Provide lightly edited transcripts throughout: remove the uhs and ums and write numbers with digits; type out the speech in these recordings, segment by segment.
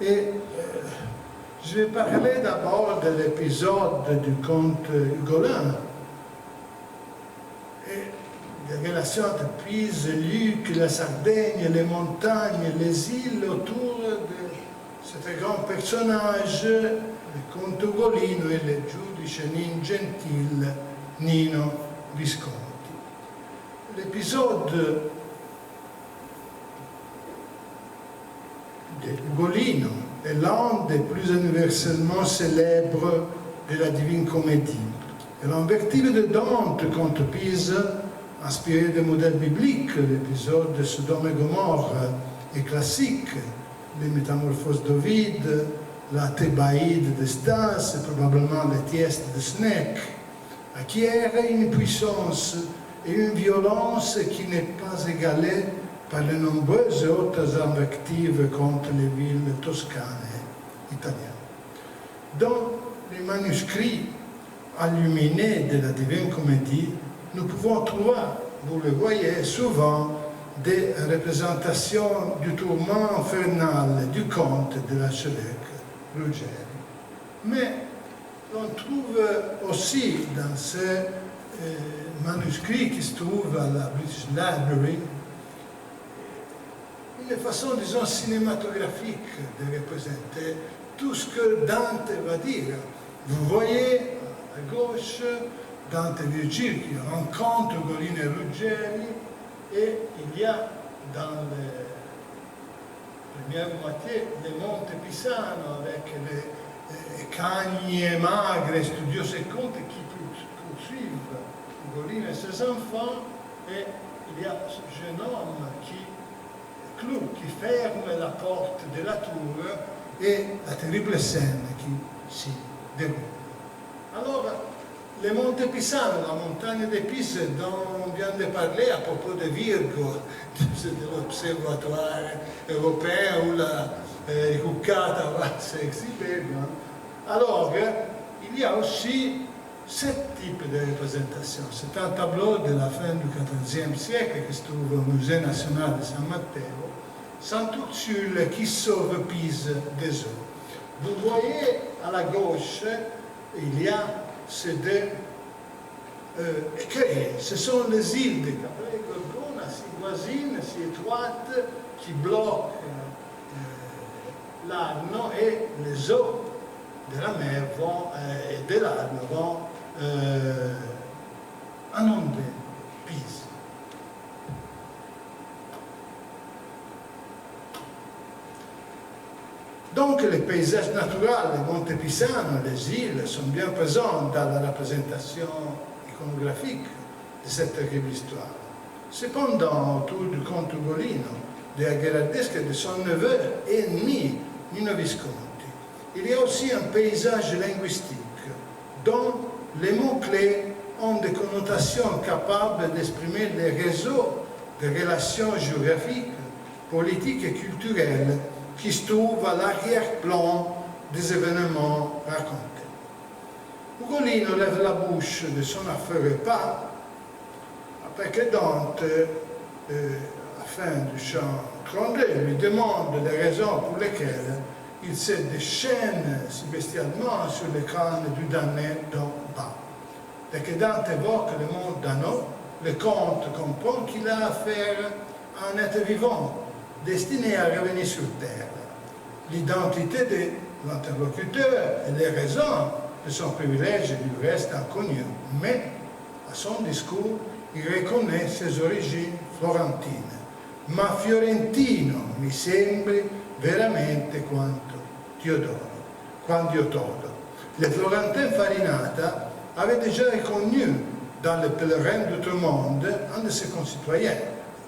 Et je vais parler d'abord de l'épisode du conte Ugolin et des relations entre Pise, Luc, la Sardaigne, les montagnes, les îles autour de ce grand personnage, le conte Ugolino e il giudice Gentile Nino Visconti. L'épisode de Ugolino est l'un des plus universellement célèbres de la Divine Comédie. Et l'invective de Dante contre Pise, inspiré des modèles bibliques, l'épisode de Sodome et Gomorre est classique, les métamorphoses d'Ovide, la Thébaïde de Stas et probablement les Tieste de Sénèque, acquiert une puissance et une violence qui n'est pas égalée par les nombreuses autres invectives contre les villes toscanes et italiennes. Dans les manuscrits illuminés de la Divine Comédie, nous pouvons trouver, vous le voyez souvent, des représentations du tourment infernal du conte de l'archevêque Ruggeri. Mais on trouve aussi dans ces manuscrits qui se trouvent à la British Library une façon, disons, cinématographique de représenter tout ce que Dante va dire. Vous voyez à gauche Dante et Virgile qui rencontrent Ugolino et Ruggeri, et il y a dans la première moitié le Monte Pisano avec les cagnes magres et studiose contes qui poursuivent Ugolino et ses enfants, et il y a ce jeune homme qui ferme la porte de la tour et la terrible scène qui s'y déroule. Alors, le Monte Pisano, la montagne de Pise dont on vient de parler à propos de Virgo, de l'Observatoire européen où la Ruccata va s'exhiber. Alors, il y a aussi ce type de représentation. C'est un tableau de la fin du XIVe siècle qui se trouve au Musée national de San Matteo, Sant'Ursule qui sauve Pise des eaux. Vous voyez à la gauche, il y a ces deux écueils. Ce sont les îles de Capra et Gorgona, si voisines, si étroites, qui bloquent l'Arno, et les eaux de la mer et de l'Arno vont inonder Pise. Donc les paysages naturels, les Monte Pisano, les îles sont bien présents dans la représentation iconographique de cette terrible histoire. Cependant, autour du conte Ugolino, de la Gherardesca et de son neveu ennemi, Nino Visconti, il y a aussi un paysage linguistique dont les mots-clés ont des connotations capables d'exprimer les réseaux de relations géographiques, politiques et culturelles qui se trouvent à l'arrière-plan des événements racontés. Ugolino lève la bouche de son affreux repas après que Dante, à la fin du chant grondé, lui demande les raisons pour lesquelles il se déchaîne si bestialement sur le crâne du damné d'en bas. Dès que Dante évoque le mot Dano, le comte comprend qu'il a affaire à un être vivant, destiné à revenir sur terre. L'identité de l'interlocuteur et les raisons de son privilège lui restent inconnues, mais à son discours, il reconnaît ses origini florentine. Ma fiorentino mi sembri veramente quanto Diodoro. Les Florentins Farinata avaient déjà reconnu dans le pèlerin d'outre-monde un de ses concitoyens,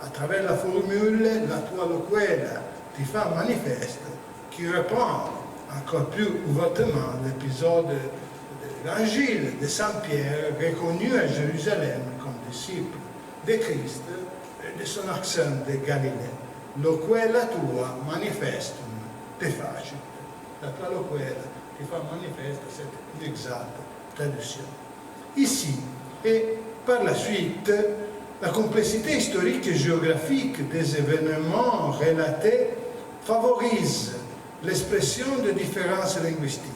à travers la formule la tua loquela ti fa manifeste, qui reprend encore plus ouvertement l'épisode de l'évangile de Saint-Pierre, reconnu à Jérusalem comme disciple de Christ et de son accent de Galilée. Loquela tua manifestum te facit. La tua loquela ti fa manifeste, c'est une exacte traduction. Ici, et par la suite, la complexité historique et géographique des événements relatés favorise l'expression de différences linguistiques,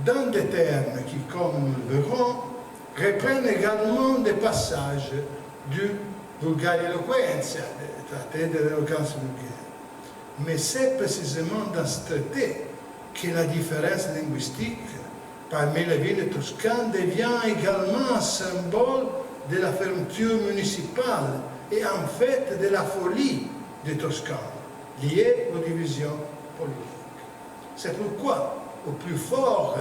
dans des termes qui, comme nous le verrons, reprennent également des passages du Vulgare Eloquentia, le traité de l'éloquence vulgaire. Mais c'est précisément dans ce traité que la différence linguistique parmi les villes toscanes devient également un symbole de la fermeture municipale et en fait de la folie des Toscanes, liée aux divisions politiques. C'est pourquoi, au plus fort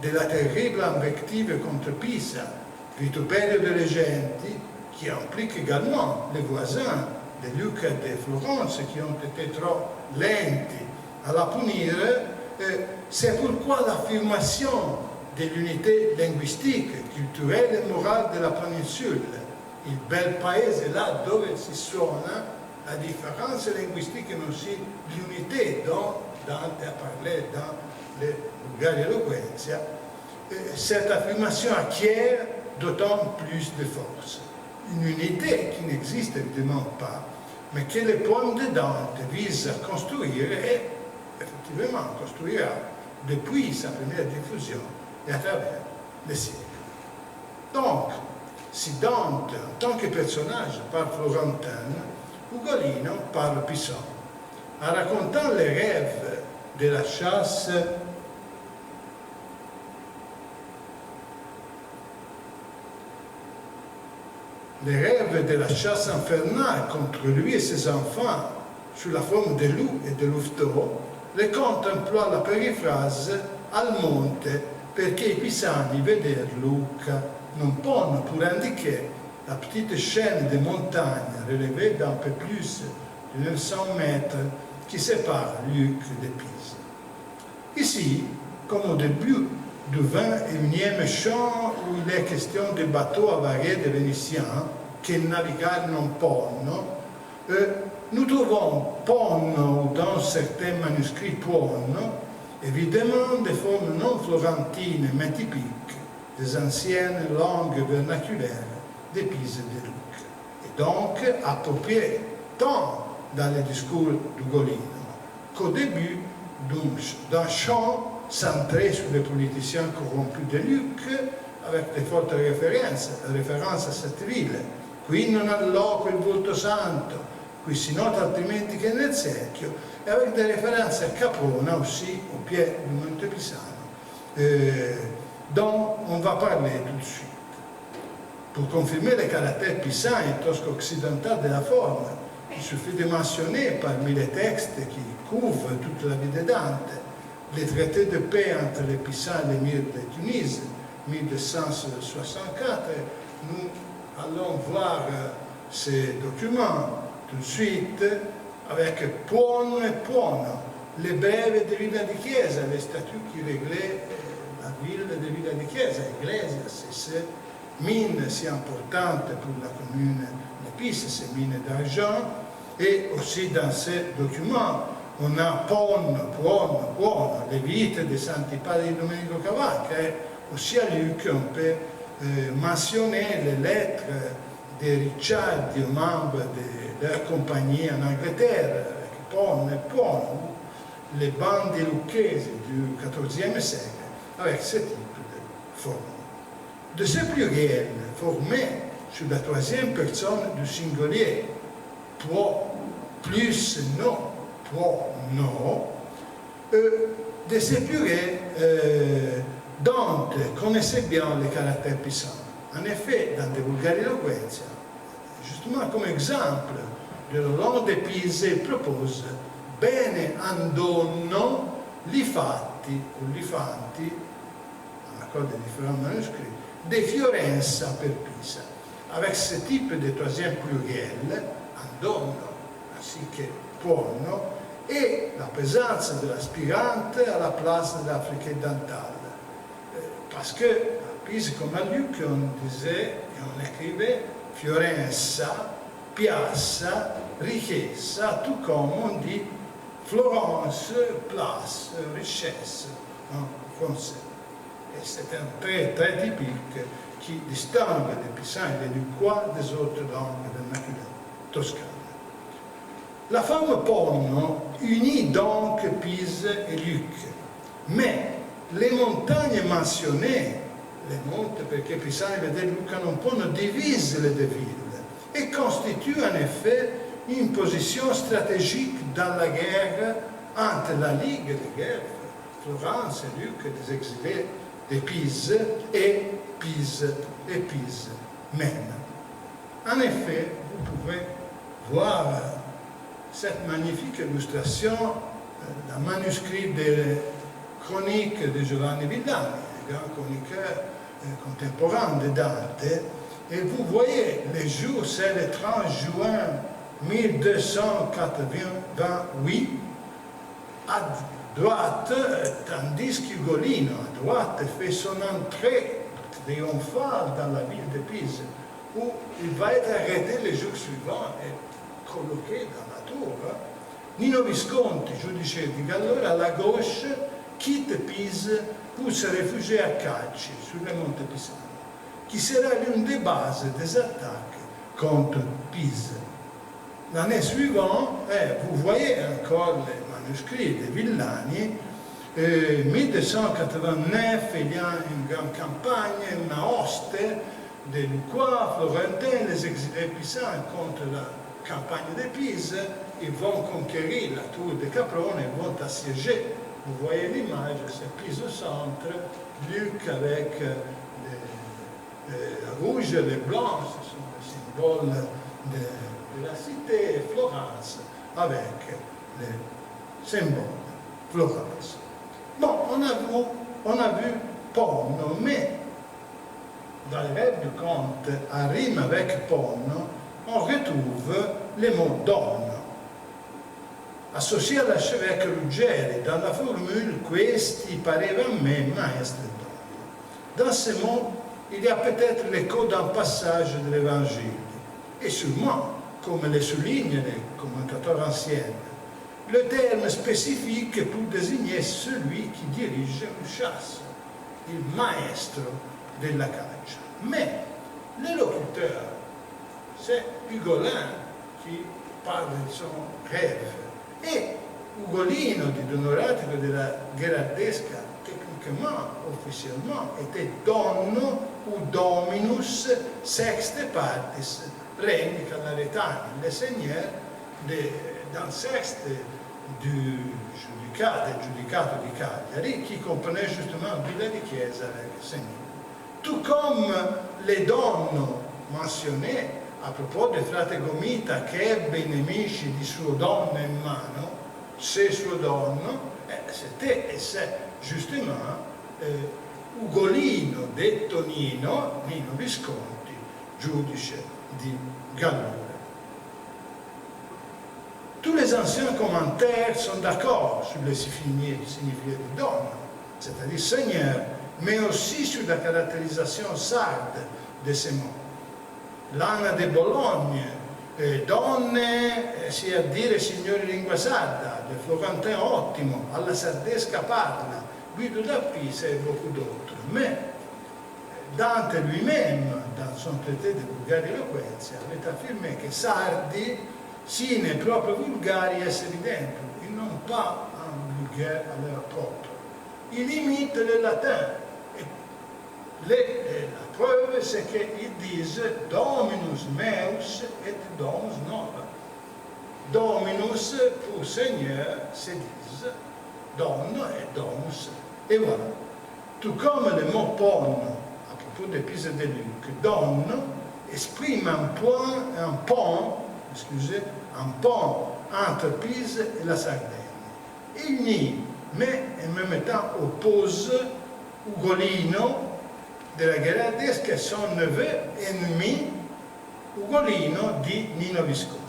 de la terrible invective contre Pisa, Vituperio de Regenti, qui implique également les voisins de Lucca et de Florence qui ont été trop lenti à la punir, c'est pourquoi l'affirmation de l'unité linguistique, culturelle et morale de la péninsule, il bel paese là dove si suona la différence linguistique mais aussi l'unité dont Dante a parlé dans le Vulgare Eloquentia, cette affirmation acquiert d'autant plus de force. Une unité qui n'existe évidemment pas, mais que le poème de Dante vise à construire et effectivement construira depuis sa première diffusion et à travers les siècles. Donc, si Dante, en tant que personnage, parle florentin, Ugolino parle pisan. En racontant les rêves de la chasse infernale contre lui et ses enfants sous la forme de loups et de louveteaux, le conte emploie la périphrase al monte perché i pisani veder Lucca non possono pour indiquer la petite chaîne de montagnes relevée d'un peu plus de 900 mètres qui sépare Lucca de Pise. Ici, comme au début du 21e chant où il est question de bateaux avariés des Vénitiens qui naviguent non possono, nous trouvons ponno ou dans certains manuscrits puonno, évidemment des formes non florentines mais typiques des anciennes langues vernaculaires de Pise et de Lucca, et donc appropriées tant dans les discours d'Ugolino qu'au début d'un chant centré sur les politiciens corrompus de Lucca, avec de fortes références à cette ville. Qui non ha loco il volto santo, qui si nota altrimenti che nel secchio, et avec des références à Caprona aussi, au pied du Monte Pisano, dont on va parler tout de suite. Pour confirmer le caractère pisan et tosco-occidental de la forme, il suffit de mentionner parmi les textes qui couvrent toute la vie de Dante, les traités de paix entre les Pisans et l'émir de Tunis, 1264. Nous allons voir ces documents tout de suite avec Puono e Puono, le breve de Villa di Chiesa, les statuts qui réglaient la ville de Villa di Chiesa, Iglesias, ces mines si importantes pour la commune de Pise, ces mines d'argent, et aussi dans ces documents, on a Puono, les vites de Santi Padri di Domenico Cavacca, et aussi à Lucca on peut mentionner les lettres de Ricciardi aux membres de leur compagnie en Angleterre, avec Puono et Puono, les bandes lucchesi du XIVe siècle, avec ce type de forme. De ce pluriel formé sur la troisième personne du singulier, può, plus non, puono, de ce pluriel, Dante connaissait bien les caractères pisans. En effet, dans le Vulgare Eloquentia, justement comme exemple de la langue de Pise, il propose bene andonno li fatti ou li fanti, en accord des différents manuscrits, de Fiorenza per Pisa, avec ce type de troisième pluriel, andonno ainsi que puono, et la présence de l'aspirante à la place de l'Afrique dentale. Parce que à Pise comme à Lucca, on disait et on écrivait Fiorenza, Piazza, Richessa, tout comme on dit Florence, place, richesse en français. Et c'est un trait très typique qui distingue les Pisans et les Lucquois des autres langues vernaculaires toscanes. La forme Ponno unit donc Pise et Luc, mais les montagnes mentionnées, les montes perché Pisani et Luca non Ponno divisent les deux villes et constituent en effet une position stratégique dans la guerre entre la Ligue de guerre, Florence et Luc, des exilés de Pise et Pise même. En effet, vous pouvez voir cette magnifique illustration d'un manuscrit des chroniques de Giovanni Villani, un grand chroniqueur contemporain de Dante, et vous voyez, le jour, c'est le 30 juin 1288, à droite, tandis qu'Ugolino, à droite, fait son entrée triomphale dans la ville de Pise, où il va être arrêté le jour suivant et colloqué dans la tour. Nino Visconti, giudice di Gallura, à la gauche, quitte Pise pour se réfugier à Cacci, sur le monte Pisano, qui sera l'une des bases des attaques contre Pise. L'année suivante, vous voyez encore les manuscrits de Villani, 1289, il y a une grande campagne, une hoste des Lucquois, Florentins, les exilés pisans contre la campagne de Pise. Ils vont conquérir la tour de Caprone et vont assiéger. Vous voyez l'image, c'est Pise au centre, Luc avec les rouges et les blancs, ce sont les symboles de la cité, et Florence avec les symboles de Florence. Bon, on a vu Ponno, mais dans le rêve du conte, à rime avec Ponno, on retrouve le mot donno, associé all'arcivecchio Ruggeri, dans la formule questi pareva a me maestre donno. Dans ce mot, il y a peut-être l'écho d'un passage de l'Évangile, et sûrement, comme le soulignent les commentateurs anciens, le terme spécifique pour désigner celui qui dirige une chasse, il maestro della caccia. Mais le locuteur, c'est Ugolin qui parle de son rêve. Et Ugolino di Donoratico della Gherardesca, tecniquement, officiellement, était donno ou dominus sexte partis regni Callaretani, le seigneur d'un sexte du giudicato di Cagliari, qui comprenait justement Villa di Chiesa avec Seigneur. Tout comme le donno mentionné a propos di frate Gomita che ebbe i nemici di suo donno in mano, se suo donno, c'était et c'est justement Ugolino detto Nino Visconti, giudice di Gallura. Tous les anciens commentaires sont d'accord sur le signifié de donne, c'est-à-dire seigneur, mais aussi sur la caractérisation sarde de ces mots. L'Anna de Bologne, donne, sia a dire signore lingua sarda, le Florentin ottimo, alla sardesca parla, Guido da Pisa et beaucoup d'autres. Mais Dante lui-même, dans son traité de Vulgaria-Eloquentia, avait affirmé que sardi sine proprio vulgari esse evidenti, ils n'ont pas un vulgaire à leur propre. Ils imitent le latin. La preuve, c'est qu'ils disent Dominus meus et Domus nova. Dominus pour Seigneur se disent Donne et Domus. Et voilà. Tout comme le mot Ponno, à propos de Pise de Luc, donne exprime un pont entre Pise et la Sardaigne. Il nie, mais en même temps oppose Ugolino della Gherardesca, son neveu ennemi, Ugolino di Nino Visconti.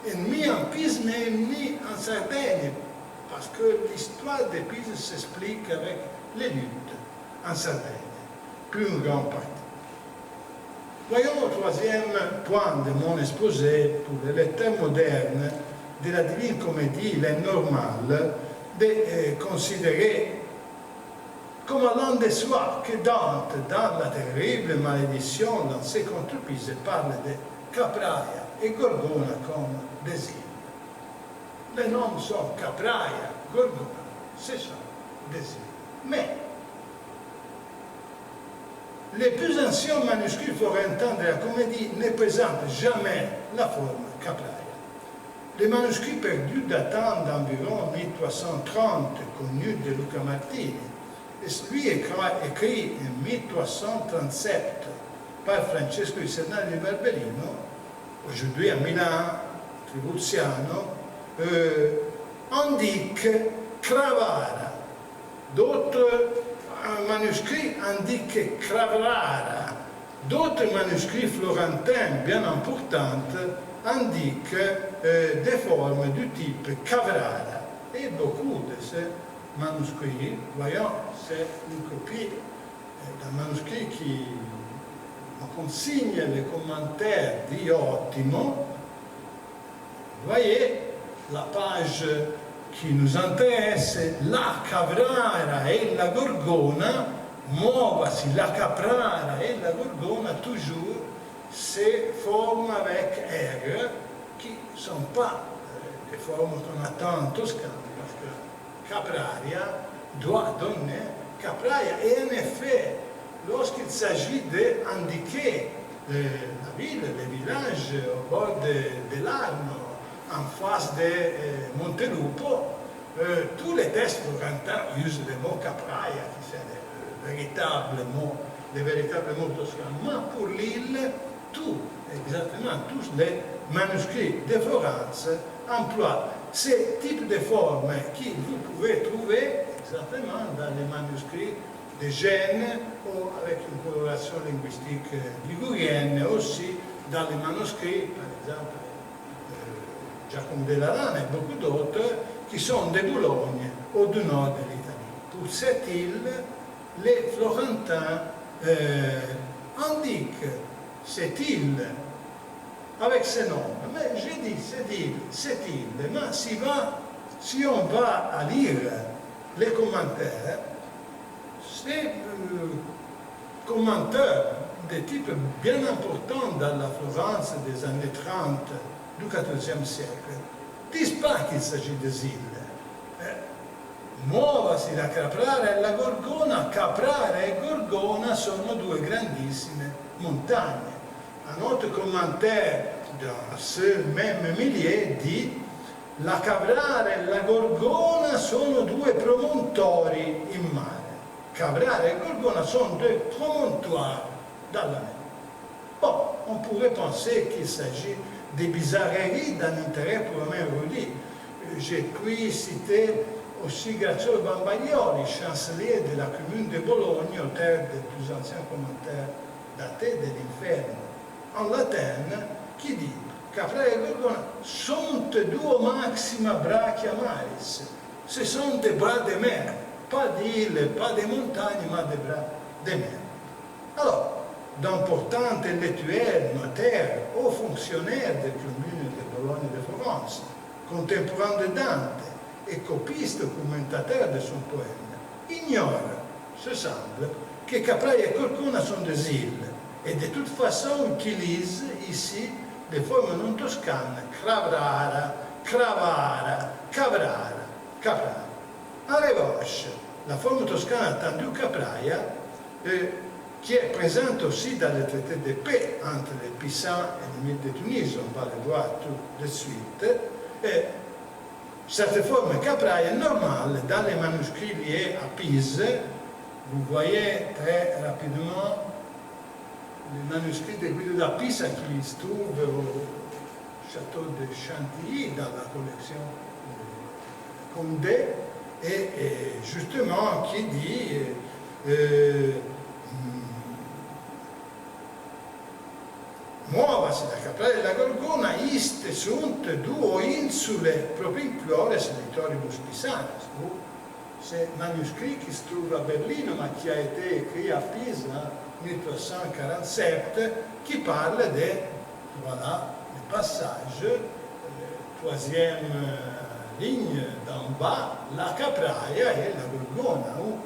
Ennemi en Pise, mais ennemi en Sardaigne, parce que l'histoire de Pise s'explique avec les luttes en Sardaigne, plus une grande partie. Voyons le troisième point de mon exposé pour les lecteurs modernes de la Divine Comédie. Il est normal de considérer comme allant de soi que Dante, dans la terrible malédiction lancée contre Pise, parle de Capraia et Gorgona comme des îles. Les noms sont Capraia, Gorgona, ce sont des îles. Mais les plus anciens manuscrits florentins de la comédie ne présentent jamais la forme Capraia. Les manuscrits perdus datant d'environ 1330, connus de Luca Martini, et celui écrit en 1337 par Francesco di Sernari di Barberino, aujourd'hui à Milan, Tribuziano, indiquent Cravara. D'autres manuscrits indiquent Cravrara. D'autres manuscrits florentins bien importants indiquent des formes du type Cavrara. Et beaucoup de ces manuscrits, voyons, c'est une copie d'un manuscrit qui consigne les commentaires di Ottimo. Voyez la page qui nous intéresse, la Cavrara et la Gorgona, muovasi la Caprara et la Gorgona, toujours ces formes avec R, qui ne sont pas des formes qu'on attend en Toscane, parce que Capraria doit donner Capraia. Et en effet, lorsqu'il s'agit d'indiquer la ville, les villages au bord de l'Arno, en face de Montelupo, tous les textes florentins usent le mot Capraia, qui c'est les véritables mots toscans. Mais pour l'île, exactement tous les manuscrits de Florence emploient ce type de forme que vous pouvez trouver exactement dans les manuscrits de Gênes ou avec une coloration linguistique ligurienne, aussi dans les manuscrits, par exemple, Giacomo della Rana et beaucoup d'autres, qui sont de Boulogne ou du nord de l'Italie. Pour cette île, les Florentins indiquent cette île avec ce nom. Mais j'ai dit cette île, mais si on va à lire les commentaires, ces commentaires de type bien important dans la Florence des années 30 du XIVe siècle ne disent pas qu'il s'agit des îles. Muovasi la Caprara e la Gorgona. Caprara e Gorgona sono due grandissime montagne. Un autre commentaire dans ce même milieu dit: la Caprara e la Gorgona sono due promontori in mare. Caprara e Gorgona sont deux promontoires dans la mer. Bon, on pourrait penser qu'il s'agit des bizarreries d'un intérêt purement érudit. J'ai pu citer aussi Graziolo Bambaglioli, chancelier de la commune de Bologne, auteur des plus anciens commentaires datés de l'Inferno en latin, qui dit: Caprara e Gorgona sont duo maxima brachia maris. Ce sont des bras de mer, pas d'îles, pas de montagnes, mais des bras de mer. Alors, d'importants intellectuels, notaires, hauts fonctionnaires des communes de Bologne et de Florence, contemporains de Dante et copistes commentateurs de son poème, ignorent, se semble, que Capraia et Gorgona sont des îles, et de toute façon utilisent ici les formes non toscanes Cravrara, Cravara, Cavrara, Caprara. En revanche, la forme toscane attendue Capraia, qui est présente aussi dans le traité de paix entre les Pisans et les Mythes de Tunis, on va le voir tout de suite, et cette forme Capraia est normale dans les manuscrits liés à Pise. Vous voyez très rapidement les manuscrits de Guido da Pisa qui se trouvent au château de Chantilly dans la collection Condé, et justement qui dit muovasi la Caprara e la Gorgona, iste sunt duo insule propinquores litoribus Pisanis. C'est manuscrit qui se trouve à Berlin, mais qui a été écrit à Pise en 1347, qui parle de, voilà, le passage, troisième ligne d'en bas, la Capraia et la Gorgona, où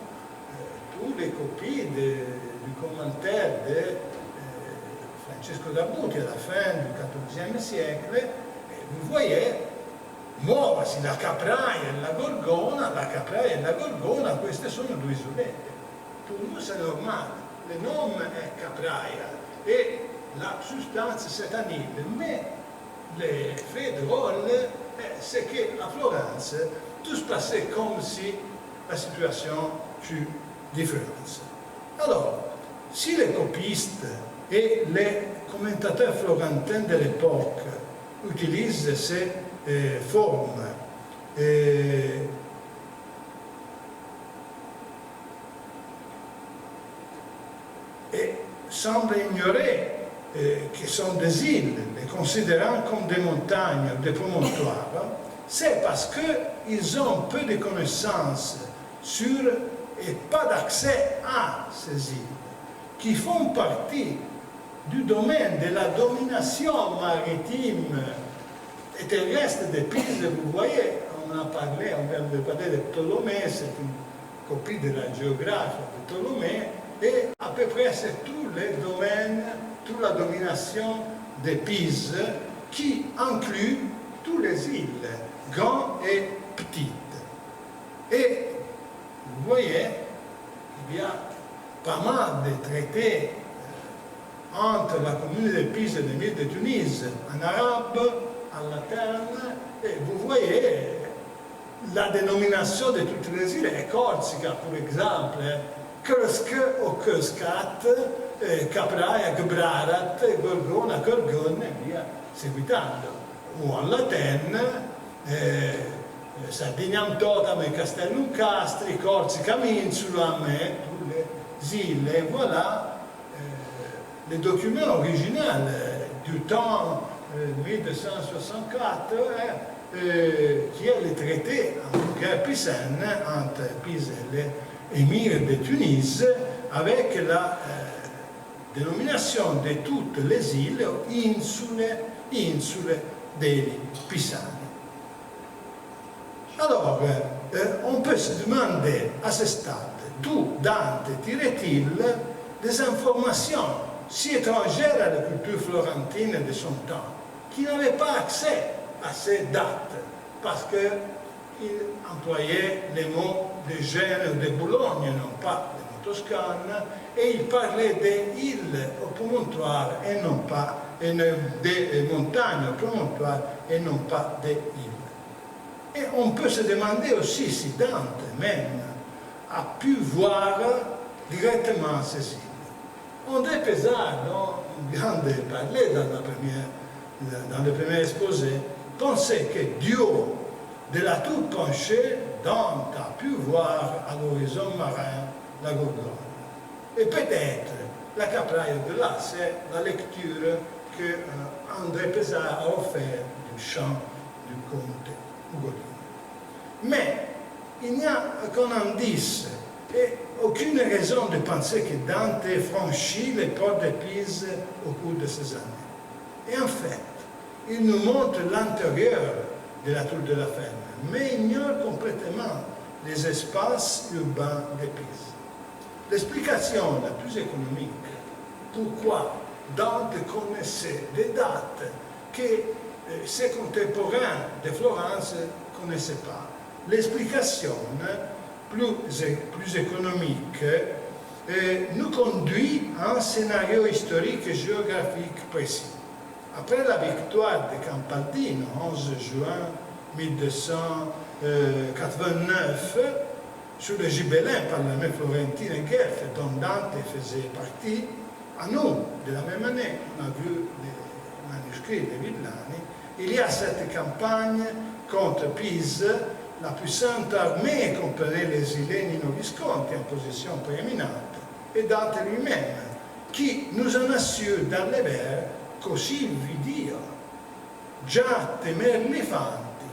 toutes les copies du commentaire de Francesco da Buti à la fin du XIVe siècle, vous voyez muoversi la Capraia e la Gorgona, queste sono due isolette. Per noi è normale, le nome è Capraia e la sostanza setanile, ma le fait drôle, c'est que à Florence, tout se passait comme si la situation fut différente. Alors, si les copistes et les commentateurs florentins de l'époque utilisent ces formes et semblent ignorer qui sont des îles, les considérant comme des montagnes ou des promontoires, c'est parce qu'ils ont peu de connaissances sur et pas d'accès à ces îles, qui font partie du domaine de la domination maritime et terrestre des Pise. Vous voyez, on vient de parler de Ptolémée, c'est une copie de la géographie de Ptolémée, et à peu près c'est tous les domaines, toute la domination des Pise, qui inclut toutes les îles, grandes et petites. Et vous voyez, il y a pas mal de traités entre la communauté de Pise et l'Émir de Tunis, en arabe, en latin, et vous voyez la dénomination de toutes les îles est Corsica, par exemple, Krsk ou Krskat, Capraia, Gbrarat, Gorgona, Gorgone, e via seguitando. O en latin, Sardiniam Totam et Castellum Castri, Corsica Insulam, toutes les îles, et voilà les documents originaux du temps 1264, qui est le traité en guerre pisane entre Pise et l'émir de Tunis, avec la dénomination de toutes les îles, insule dei Pisani. Alors, on peut se demander à ce stade d'où Dante tirait-il des informations si étrangères à la culture florentine de son temps, qui n'avait pas accès à ces dates, parce qu'il employait les mots de Gênes ou de Boulogne, non pas de Toscane, et il parlait des îles au promontoire et non pas des montagnes au promontoire et non pas des îles. Et on peut se demander aussi si Dante même a pu voir directement ces îles. André Pézard, grande parlé dans le premier exposé, pensait que du haut de la tour penchée, Dante a pu voir à l'horizon marin la Gorgone. Et peut-être la Capraia de là, c'est la lecture que André Pézard a offert du chant du comte Ugolino. Mais il n'y a qu'un indice et aucune raison de penser que Dante ait franchi les portes de Pise au cours de ces années. Et en fait, il nous montre l'intérieur de la tour de la Ferme, mais ignore complètement les espaces urbains de Pise. L'explication la plus économique, pourquoi Dante connaissait des dates que ses contemporains de Florence ne connaissaient pas, l'explication plus économique nous conduit à un scénario historique et géographique précis. Après la victoire de Campaldino, 11 juin 1289, sur le Gibelin par l'armée florentine et guerre dont Dante faisait partie, à nous, de la même année, on a vu les manuscrits de Villani, il y a cette campagne contre Pise, la puissante armée comprenait les îles Nino-Visconti en position prééminente, et Dante lui-même, qui nous en assure dans les vers così vi Dio, già temerlifanti,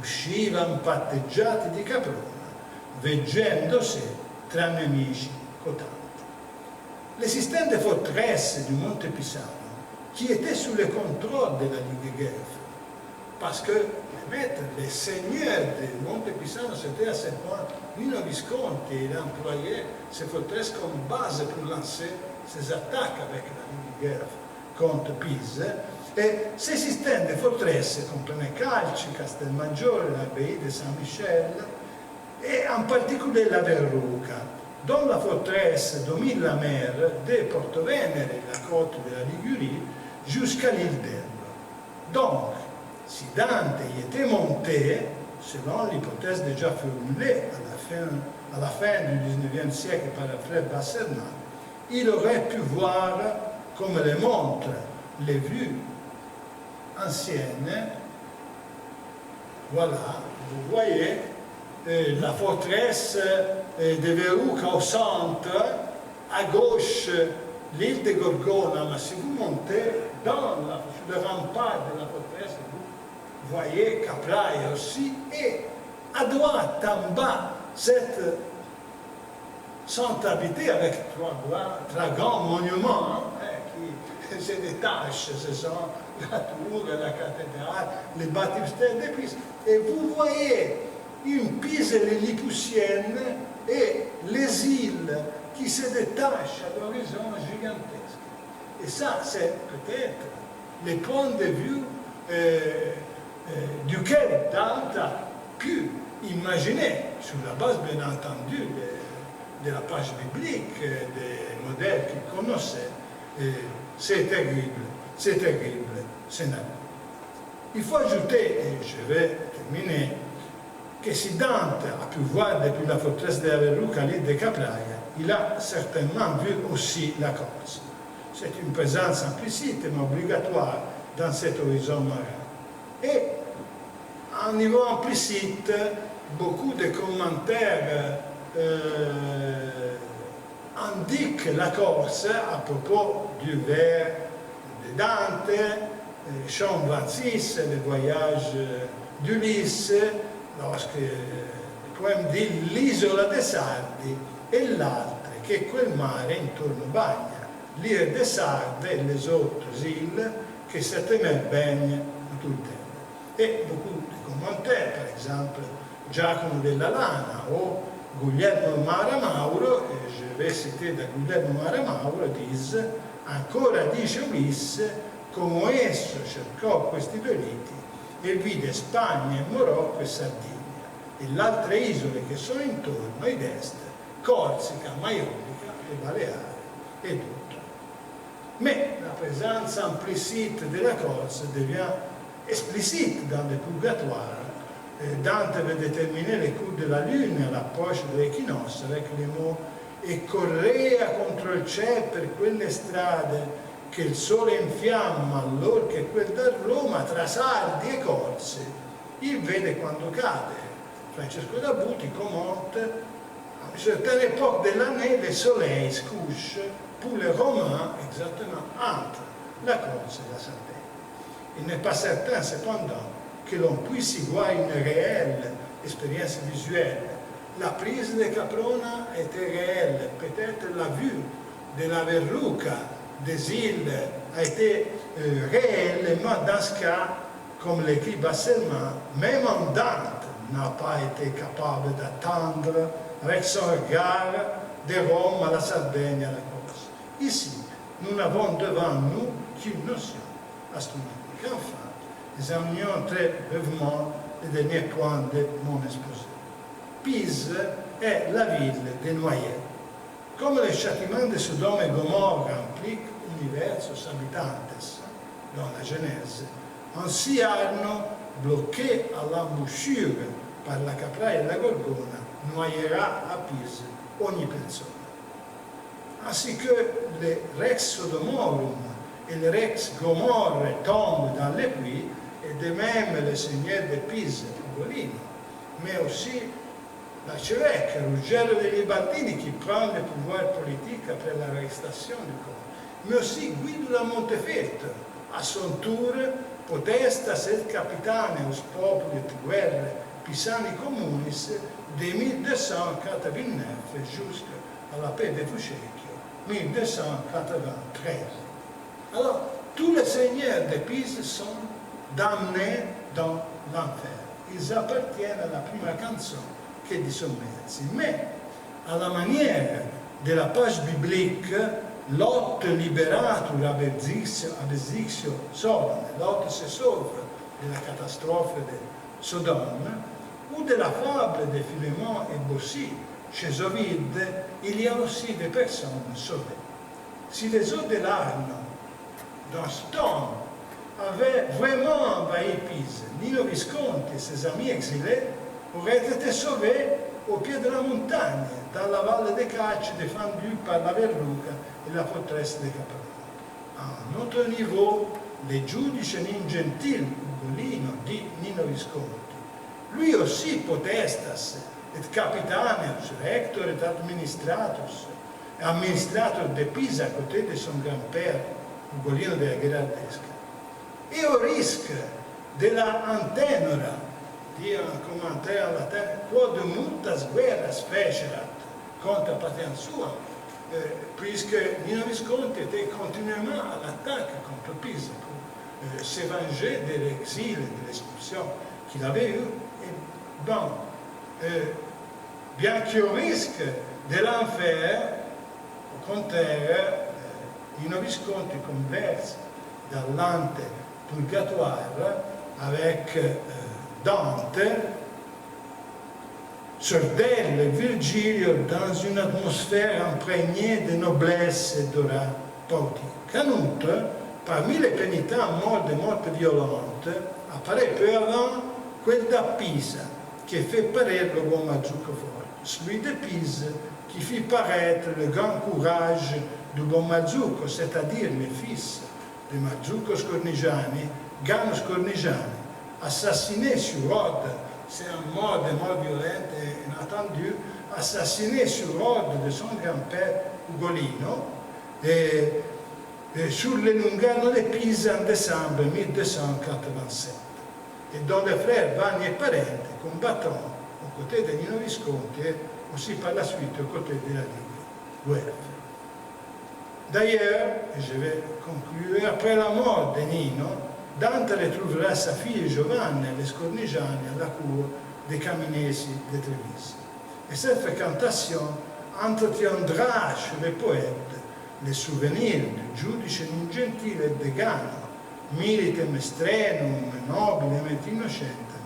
uscivan patteggiati di caprona, veggendo sé tra nemici cotanti. Le système de forteresse du Monte Pisano, qui était sous le contrôle de la Ligue Guelfe, parce que les maîtres, les seigneurs du Monte Pisano, c'était à ce point Nino Visconti, il employait ces forteresses comme base pour lancer ses attaques avec la Ligue Guelfe contre Pise, Et ces systèmes de forteresse comprenaient Calci, Castelmaggiore, l'abbaye de Saint-Michel et en particulier la Verruca, dont la forteresse domine la mer de Porto-Venere, la côte de la Ligurie, jusqu'à l'île d'Elba. Donc, si Dante y était monté, selon l'hypothèse déjà formulée à la fin du XIXe siècle par Alfred Wassermann, il aurait pu voir, comme le montrent les vues anciennes, voilà, vous voyez la forteresse de Verruca au centre, à gauche l'île de Gorgona, mais si vous montez sur le rempart de la forteresse, vous voyez Capraia aussi, et à droite, en bas, cette centre habité avec trois grands monuments qui se détachent, ce sont la tour, la cathédrale, les bâtiments de Pise. Et vous voyez une Pise lilliputienne et les îles qui se détachent à l'horizon gigantesque. Et ça, c'est peut-être le point de vue duquel Dante a pu imaginer, sur la base bien entendu de la page biblique, des modèles qu'il connaissait. C'est terrible scénario. Il faut ajouter, et je vais terminer, que si Dante a pu voir depuis la forteresse de la Verruca l'île de Capraia, il a certainement vu aussi la Corse. C'est une présence implicite mais obligatoire dans cet horizon marin. Et à un niveau implicite, beaucoup de commentaires indiquent la Corse à propos du vers de Dante, Chant 26, le voyage d'Ulysse, lorsque il poème dit l'isola dei Sardi e l'altre che quel mare intorno bagna, l'île des Sardes et les autres îles que cette mer baigne tout le temps. Et beaucoup de commentaires, par exemple Giacomo della Lana o Guglielmo Maramauro, et je vais citer da Guglielmo Maramauro, disent ancora dice Ulisse come esso cercò questi due liti e vide Spagna e Marocco e Sardegna e le altre isole che sono intorno ad est, Corsica, Maiolica e Baleari et d'autres. Mais la présence implicite de la Corse devient explicite dans le purgatoire. Dante veut déterminer les coups de la lune à l'approche de l'équinoxe avec les mots «E correa contro il cielo per quelle strade che il sole infiamma allora che quel da Roma tra Sardi e Corse il vede quando cade». Francesco da Buti commente à une certaine époque de l'année le soleil se couche pour les Romains exactement entre la Corse et la Sardaigne. Il n'est pas certain cependant que l'on puisse y voir une réelle expérience visuelle. La prise de Caprona était réelle, peut-être la vue de la Verruca des îles a été réelle, mais dans ce cas, comme l'écrit Basselmann, même en Dante n'a pas été capable d'attendre avec son regard de Rome à la Sardaigne à la Corse. Ici, nous n'avons devant nous qu'une notion astronomique. Enfin, examinons très brièvement le dernier point de mon exposé. Pise est la ville des noyés. Comme le châtiment de Sodome et Gomorra implique universos habitantes dans la Genèse, ainsi Arno, bloqué à l'embouchure par la Capraia et la Gorgona, noyera à Pise ogni persona. Ainsi que le Rex Sodomorum et le Rex Gomorre tombent dans les puits, et de même le seigneur de Pise, Ugolino, mais aussi l'archevêque Ruggero degli Bardini qui prend le pouvoir politique après l'arrestation du comte, mais aussi Guido da Montefeltro, à son tour potestas et capitaneus populi et guerre pisani communis de 1289 jusqu'à la paix de Fucecchio, 1293. Alors, tous les seigneurs de Pise sont damnés dans l'enfer. Ils appartiennent à la première canzone che di Sommezzi. Mais, à la manière de la page biblique, Lot liberato ab exercitio Sodome, Lot se sauve de la catastrophe de Sodome, ou de la fable de Philémon et Baucis. Chez Ovide, il y a aussi des personnes sauvées. Si les eaux de l'Arno, dans ce temps, avaient vraiment envahi Pise, Nino Visconti et ses amis exilés auraient été sauvés au pied de la montagne, dans la valle des Cacci, défendue par la Verruca et la forteresse de Caprera. À un autre niveau, le giudice ingentile Ugolino di Nino Visconti, lui aussi potestas et capitaneus, rector et administrator de Pisa à côté de son grand-père, Ugolino de la Gherardesca. Et au risque de la antenora, dit un commentaire latin, quod multas guerras fecerat contra patria sua, puisque Nino Visconti était continuellement à l'attaque contre Pisa pour se venger de l'exil et de l'expulsion qu'il avait eu. Et bon, bien qu'au risque de l'enfer, au contraire, Nino Visconti converse dans l'ante-purgatoire avec Dante, Sordello et Virgilio dans une atmosphère imprégnée de noblesse et d'aura poétique. Canute, parmi les pénitents morts de mort violente, apparaît peu avant quel da Pisa, qui fait paraître le bon Mazzucco fort. Celui de Pise qui fit paraître le grand courage du bon Mazzucco, c'est-à-dire le fils de Mazzucco Scornigiani, Gano Scornigiani, assassiné sur ordre, c'est un mort de mort violente et inattendu, assassiné sur ordre de son grand-père Ugolino et sur le Lungano de Pisa en décembre 1287, et dont les frères Vanni et Parente combattant aux côtés de Nino Visconti et aussi par la suite aux côtés de la Ligue Guelfe. D'ailleurs, et je vais conclure, après la mort de Nino, Dante retrouvera sa fille Giovanna et les Scornigiani à la cour des Caminesi de Treviso. Et cette fréquentation entretiendra chez les poètes les souvenirs du giudice ingentile et de Gano, militem strenum nobilem et innocentem,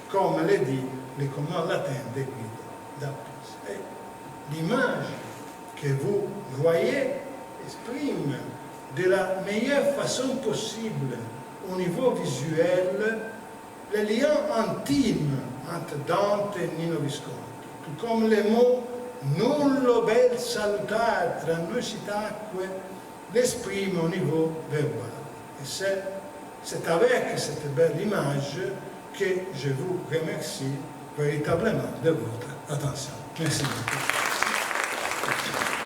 comme le dit le commun latin de Guido d'Appice. L'image que vous voyez exprime de la meilleure façon possible au niveau visuel les liens intimes entre Dante et Nino Visconti, tout comme les mots nullo bel salutare tra noi sitacque l'esprime au niveau verbal. Et c'est avec cette belle image que je vous remercie véritablement de votre attention. Merci beaucoup.